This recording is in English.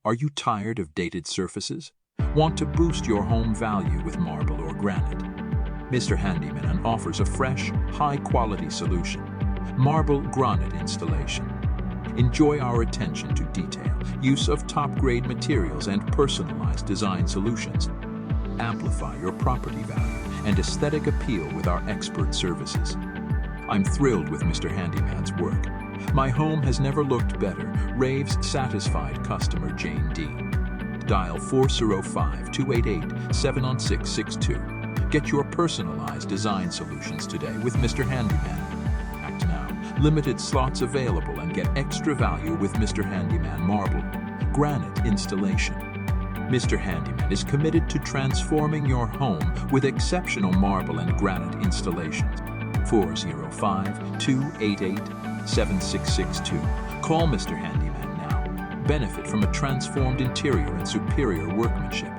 Are you tired of dated surfaces? Want to boost your home value with marble or granite? Mr. Handyman offers a fresh, high-quality solution. Marble granite installation. Enjoy our attention to detail, use of top-grade materials and personalized design solutions. Amplify your property value and aesthetic appeal with our expert services. I'm thrilled with Mr. Handyman's work. My home has never looked better, raves satisfied customer Jane D. Dial 405-288-71662. Get your personalized design solutions today with Mr. Handyman. Act now. Limited slots available and get extra value with Mr. Handyman Marble Granite installation. Mr. Handyman is committed to transforming your home with exceptional marble and granite installations. 405-288-7662. Call Mr. Handyman now. Benefit from a transformed interior and superior workmanship.